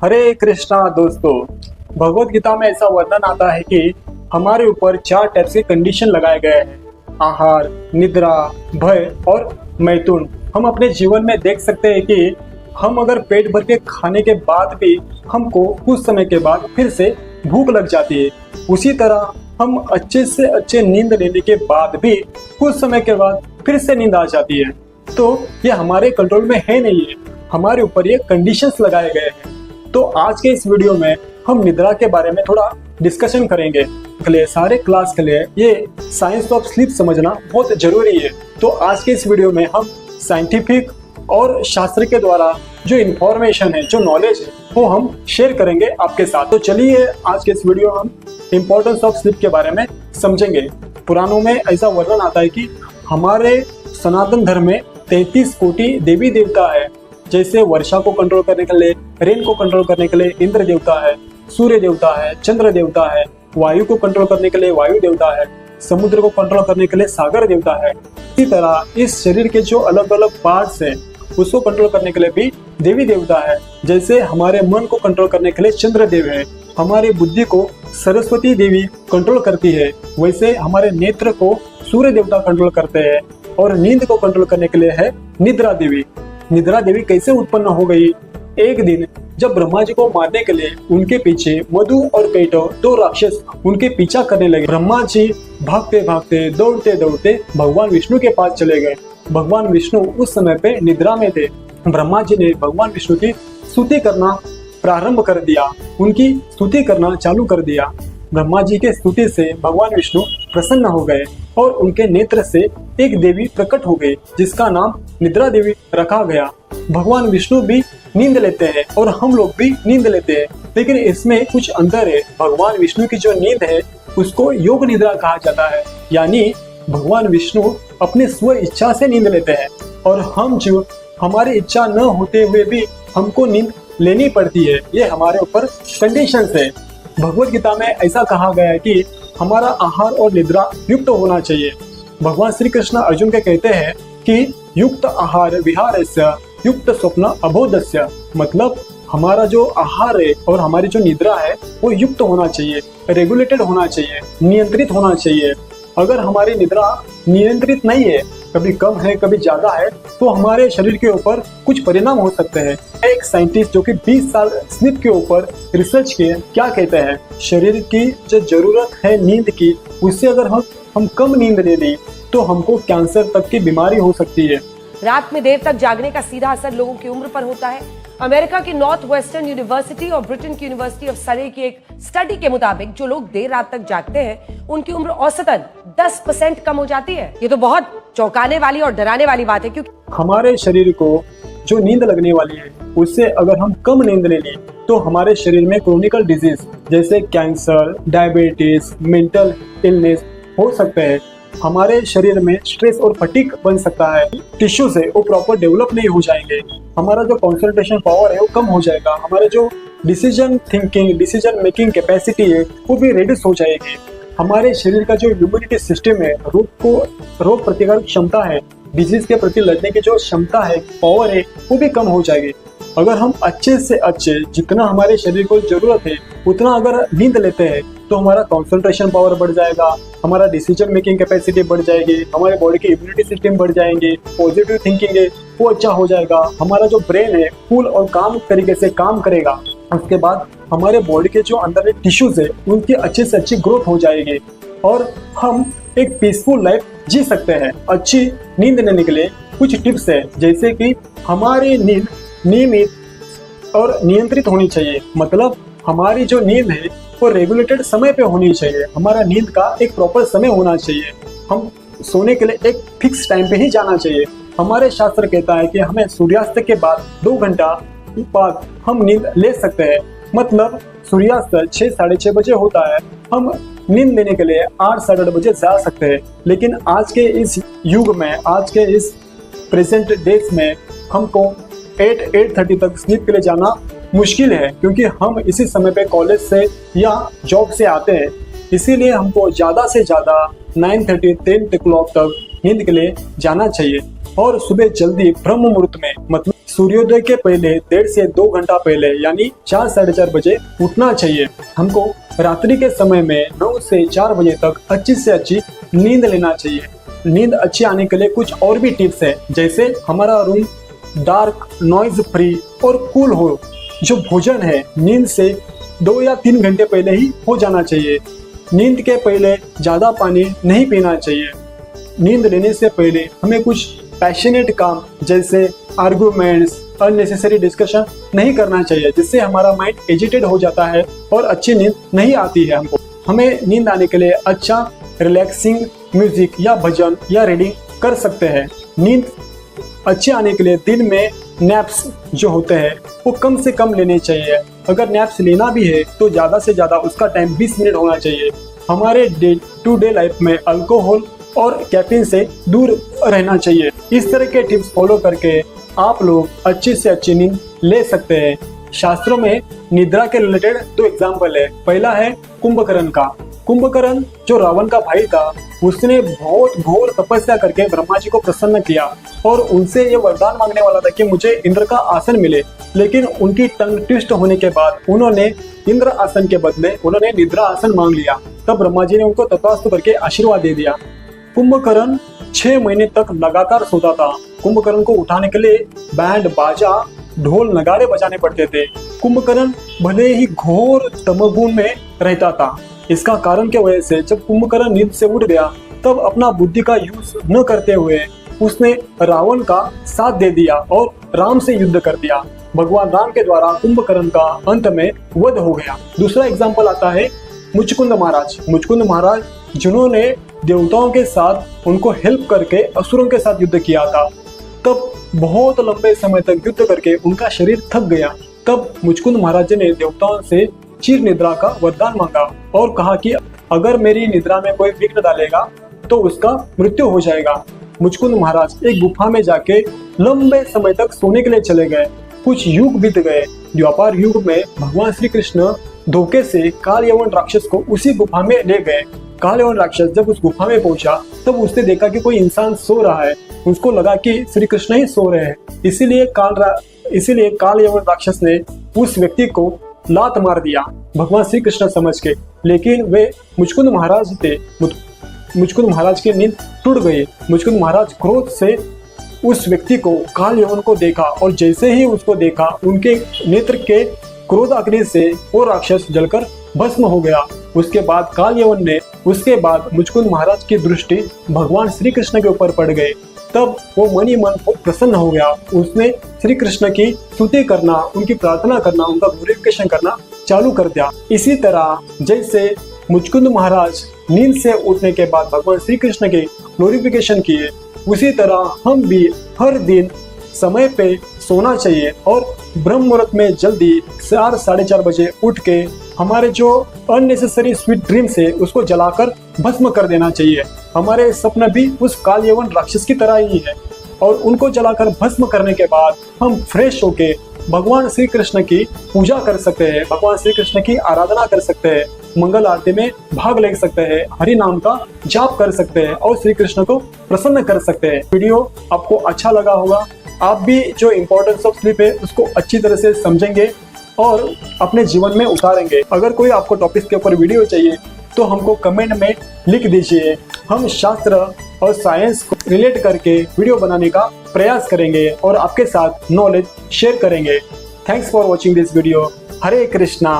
हरे कृष्णा दोस्तों, भगवत गीता में ऐसा वर्णन आता है कि हमारे ऊपर 4 टाइप्स के कंडीशन लगाए गए हैं। आहार, निद्रा, भय और मैथुन। हम अपने जीवन में देख सकते हैं कि हम अगर पेट भर के खाने के बाद भी हमको कुछ समय के बाद फिर से भूख लग जाती है। उसी तरह हम अच्छे से अच्छे नींद लेने के बाद भी कुछ समय के बाद फिर से नींद आ जाती है। तो ये हमारे कंट्रोल में है नहीं है, हमारे ऊपर ये कंडीशंस लगाए गए हैं। तो आज के इस वीडियो में हम निद्रा के बारे में थोड़ा डिस्कशन करेंगे। सारे क्लास के लिए ये साइंस ऑफ स्लीप समझना बहुत जरूरी है। तो आज के इस वीडियो में हम साइंटिफिक और शास्त्र के द्वारा जो इंफॉर्मेशन है, जो नॉलेज है, वो हम शेयर करेंगे आपके साथ। तो चलिए आज के इस वीडियो हम इम्पोर्टेंस ऑफ स्लीप के बारे में समझेंगे। पुराणों में ऐसा वर्णन आता है कि हमारे सनातन धर्म में 33 कोटि देवी देवता है। जैसे वर्षा को कंट्रोल करने के लिए, रेन को कंट्रोल करने के लिए इंद्र देवता है, सूर्य देवता है, चंद्र देवता है, वायु को कंट्रोल करने के लिए वायु देवता है, समुद्र को कंट्रोल करने के लिए सागर देवता है। इसी तरह इस शरीर के जो अलग अलग पार्ट्स हैं उसको कंट्रोल करने के लिए भी देवी देवता है। जैसे हमारे मन को कंट्रोल करने के लिए चंद्र देव है, हमारी बुद्धि को सरस्वती देवी कंट्रोल करती है, वैसे हमारे नेत्र को सूर्य देवता कंट्रोल करते हैं, और नींद को कंट्रोल करने के लिए है निद्रा देवी। निद्रा देवी कैसे उत्पन्न हो गई? एक दिन जब ब्रह्मा जी को मारने के लिए उनके पीछे मधु और कैटव 2 राक्षस उनके पीछा करने लगे। ब्रह्मा जी भागते भागते दौड़ते दौड़ते भगवान विष्णु के पास चले गए। भगवान विष्णु उस समय पे निद्रा में थे। ब्रह्मा जी ने भगवान विष्णु की स्तुति करना प्रारंभ कर दिया, उनकी स्तुति करना चालू कर दिया। ब्रह्मा जी के स्तुति से भगवान विष्णु प्रसन्न हो गए और उनके नेत्र से एक देवी प्रकट हो गई जिसका नाम निद्रा देवी रखा गया। भगवान विष्णु भी नींद लेते हैं और हम लोग भी नींद लेते हैं, लेकिन इसमें कुछ अंतर है। भगवान विष्णु की जो नींद है उसको योग निद्रा कहा जाता है, यानी भगवान विष्णु अपने स्व इच्छा से नींद लेते हैं, और हम जो हमारी इच्छा न होते हुए भी हमको नींद लेनी पड़ती है, ये हमारे ऊपर कंडीशंस है। भगवत गीता में ऐसा कहा गया है कि हमारा आहार और निद्रा युक्त होना चाहिए। भगवान श्री कृष्ण अर्जुन के कहते हैं कि युक्त आहार विहारस्य युक्त स्वप्न अबोधस्य, मतलब हमारा जो आहार है और हमारी जो निद्रा है वो युक्त होना चाहिए, रेगुलेटेड होना चाहिए, नियंत्रित होना चाहिए। अगर हमारी निद्रा नियंत्रित नहीं है, कभी कम है कभी ज्यादा है, तो हमारे शरीर के ऊपर कुछ परिणाम हो सकते हैं। एक साइंटिस्ट जो कि 20 साल स्लीप के ऊपर रिसर्च किए, क्या कहते हैं, शरीर की जो जरूरत है नींद की, उससे अगर हम कम नींद ले ली तो हमको कैंसर तक की बीमारी हो सकती है। रात में देर तक जागने का सीधा असर लोगों की उम्र पर होता है। अमेरिका की नॉर्थ वेस्टर्न यूनिवर्सिटी और ब्रिटेन की यूनिवर्सिटी ऑफ सरे की एक स्टडी के मुताबिक जो लोग देर रात तक जागते हैं उनकी उम्र औसतन 10% कम हो जाती है। ये तो बहुत चौंकाने वाली और डराने वाली बात है, क्योंकि हमारे शरीर को जो नींद लगने वाली है उससे अगर हम कम नींद ले ली तो हमारे शरीर में क्रोनिकल डिजीज जैसे कैंसर, डायबिटीज, मेंटल इलनेस हो सकते हैं। हमारे शरीर में स्ट्रेस और फटीग बन सकता है, टिश्यूज है वो प्रॉपर डेवलप नहीं हो जाएंगे, हमारा जो कंसंट्रेशन पावर है वो कम हो जाएगा, हमारे जो decision thinking, decision making capacity है वो भी रिड्यूस हो जाएगी। हमारे शरीर का जो इम्यूनिटी सिस्टम है, रोग प्रतिकारक क्षमता है, डिजीज के प्रति लड़ने की जो क्षमता है, पावर है, वो भी कम हो जाएगी। अगर हम अच्छे से अच्छे जितना हमारे शरीर को जरूरत है उतना अगर नींद लेते हैं तो हमारा कंसंट्रेशन पावर बढ़ जाएगा, हमारा डिसीजन मेकिंग कैपेसिटी बढ़ जाएगी, हमारे बॉडी की इम्यूनिटी सिस्टम बढ़ जाएंगे, पॉजिटिव थिंकिंग है वो अच्छा हो जाएगा, हमारा जो ब्रेन है फुल और काम तरीके से काम करेगा। उसके बाद हमारे बॉडी के जो अंदर टिश्यूज है उनकी अच्छे से अच्छी ग्रोथ हो जाएगी और हम एक पीसफुल लाइफ जी सकते हैं। अच्छी नींद लेने के लिए कुछ टिप्स है, जैसे कि हमारी नींद नियमित और नियंत्रित होनी चाहिए, मतलब हमारी जो नींद है वो रेगुलेटेड समय पे होनी चाहिए। हमारा नींद का एक प्रॉपर समय होना चाहिए, हम सोने के लिए एक फिक्स टाइम पे ही जाना चाहिए। हमारे शास्त्र कहता है कि हमें सूर्यास्त के बाद 2 घंटा बाद हम नींद ले सकते हैं, मतलब सूर्यास्त 6 साढ़े 6 बजे होता है, हम नींद लेने के लिए 8 साढ़े 8 बजे जा सकते हैं। लेकिन आज के इस युग में, आज के इस प्रेजेंट डेज में हमको 8-8:30 तक स्लीप के लिए जाना मुश्किल है, क्योंकि हम इसी समय पे कॉलेज से या जॉब से आते हैं। इसीलिए हमको ज़्यादा से ज़्यादा 9:30-10 o'clock तक नींद के लिए जाना चाहिए और सुबह जल्दी ब्रह्म मुहूर्त में, मतलब सूर्योदय के पहले 1.5 से 2 घंटा पहले यानी 4 साढ़े 4 बजे उठना चाहिए। हमको रात्रि के समय में 9 से 4 बजे तक अच्छी से अच्छी नींद लेना चाहिए। नींद अच्छी आने के लिए कुछ और भी टिप्स है, जैसे हमारा रूम डार्क, नॉइज फ्री और कूल हो। जो भोजन है नींद से 2 या 3 घंटे पहले ही हो जाना चाहिए। नींद के पहले ज़्यादा पानी नहीं पीना चाहिए। नींद लेने से पहले हमें कुछ पैशनेट काम जैसे आर्गुमेंट्स, अननेसेसरी डिस्कशन नहीं करना चाहिए, जिससे हमारा माइंड एजिटेट हो जाता है और अच्छी नींद नहीं आती है हमको। हमें नींद आने के लिए अच्छा रिलैक्सिंग म्यूजिक या भजन या रीडिंग कर सकते हैं। नींद अच्छी आने के लिए दिन में नैप्स जो होते हैं वो कम से कम लेने चाहिए। अगर नैप्स लेना भी है तो ज़्यादा से ज़्यादा उसका टाइम 20 मिनट होना चाहिए। हमारे डे टू डे लाइफ में अल्कोहल और कैफीन से दूर रहना चाहिए। इस तरह के टिप्स फॉलो करके आप लोग अच्छी से अच्छी नींद ले सकते हैं। शास्त्रों में निद्रा के रिलेटेड 2 एग्जाम्पल है। पहला है कुंभकर्ण का। कुंभकर्ण जो रावण का भाई था, उसने बहुत घोर तपस्या करके ब्रह्मा जी को प्रसन्न किया और उनसे ये वरदान मांगने वाला था कि मुझे इंद्र का आसन मिले, लेकिन उनकी टंग ट्विस्ट होने के बाद उन्होंने इंद्र आसन के बदले उन्होंने निद्रा आसन मांग लिया। तब ब्रह्मा जी ने उनको तथास्तु करके आशीर्वाद दे दिया। कुंभकर्ण 6 महीने तक लगातार सोता था। कुंभकर्ण को उठाने के लिए बैंड बाजा, ढोल नगाड़े बजाने पड़ते थे। कुंभकर्ण भले ही घोर तमोगुण में रहता था। इसका कारण की वजह से जब कुंभकर्ण नींद से उठ गया तब अपना बुद्धि का यूज न करते हुए उसने रावण का साथ दे दिया और राम से युद्ध कर दिया। भगवान राम के द्वारा कुंभकर्ण का अंत में वध हो गया। दूसरा एग्जाम्पल आता है मुचकुंद महाराज। मुचकुंद महाराज जिन्होंने देवताओं के साथ उनको हेल्प करके असुरों के साथ युद्ध किया था, तब बहुत लंबे समय तक युद्ध करके उनका शरीर थक गया। तब मुचकुंद महाराज ने देवताओं से चिर निद्रा का वरदान मांगा और कहा कि अगर मेरी निद्रा में कोई विघ्न डालेगा तो उसका मृत्यु हो जाएगा। मुचकुंद महाराज एक गुफा में जाके लंबे समय तक सोने के लिए चले गए। कुछ युग बीत गए। द्वापर युग में भगवान श्री कृष्ण धोखे से काल यवन राक्षस को उसी गुफा में ले गए। काल यवन राक्षस जब उस गुफा में पहुंचा तब उसने देखा कि कोई इंसान सो रहा है। उसको लगा कि श्री कृष्ण ही सो रहे हैं, इसीलिए काल यवन राक्षस ने उस व्यक्ति को लात मार दिया भगवान श्री कृष्ण समझ के। लेकिन वे मुचकुंद महाराज थे। मुचकुंद महाराज की नींद टूट गई। मुचकुंद महाराज क्रोध से उस व्यक्ति को, काल यवन को देखा और जैसे ही उसको देखा उनके नेत्र के क्रोध अग्नि से वो राक्षस जलकर भस्म हो गया। उसके बाद मुचकुंद महाराज की दृष्टि भगवान श्री कृष्ण के ऊपर पड़ गई। तब वो मन ही मन प्रसन्न हो गया। उसने श्री कृष्ण की स्तुति करना, उनकी प्रार्थना करना, उनका ग्लोरिफिकेशन करना चालू कर दिया। इसी तरह जैसे मुचकुंद महाराज नींद से उठने के बाद भगवान श्री कृष्ण के ग्लोरिफिकेशन किए, उसी तरह हम भी हर दिन समय पे सोना चाहिए और ब्रह्म मुहूर्त में जल्दी 4 साढ़े 4 बजे उठ के हमारे जो अननेसेसरी स्वीट ड्रीम्स है उसको जलाकर भस्म कर देना चाहिए। हमारे सपने भी उस काल यवन राक्षस की तरह ही है और उनको जलाकर भस्म करने के बाद हम फ्रेश होके भगवान श्री कृष्ण की पूजा कर सकते हैं, भगवान श्री कृष्ण की आराधना कर सकते हैं, मंगल आरती में भाग ले सकते हैं, हरि नाम का जाप कर सकते हैं और श्री कृष्ण को प्रसन्न कर सकते हैं। वीडियो आपको अच्छा लगा होगा। आप भी जो इम्पोर्टेंस ऑफ स्लीप है उसको अच्छी तरह से समझेंगे और अपने जीवन में उतारेंगे। अगर कोई आपको टॉपिक के ऊपर वीडियो चाहिए तो हमको कमेंट में लिख दीजिए। हम शास्त्र और साइंस को रिलेट करके वीडियो बनाने का प्रयास करेंगे और आपके साथ नॉलेज शेयर करेंगे। Thanks for watching this video. Hare Krishna.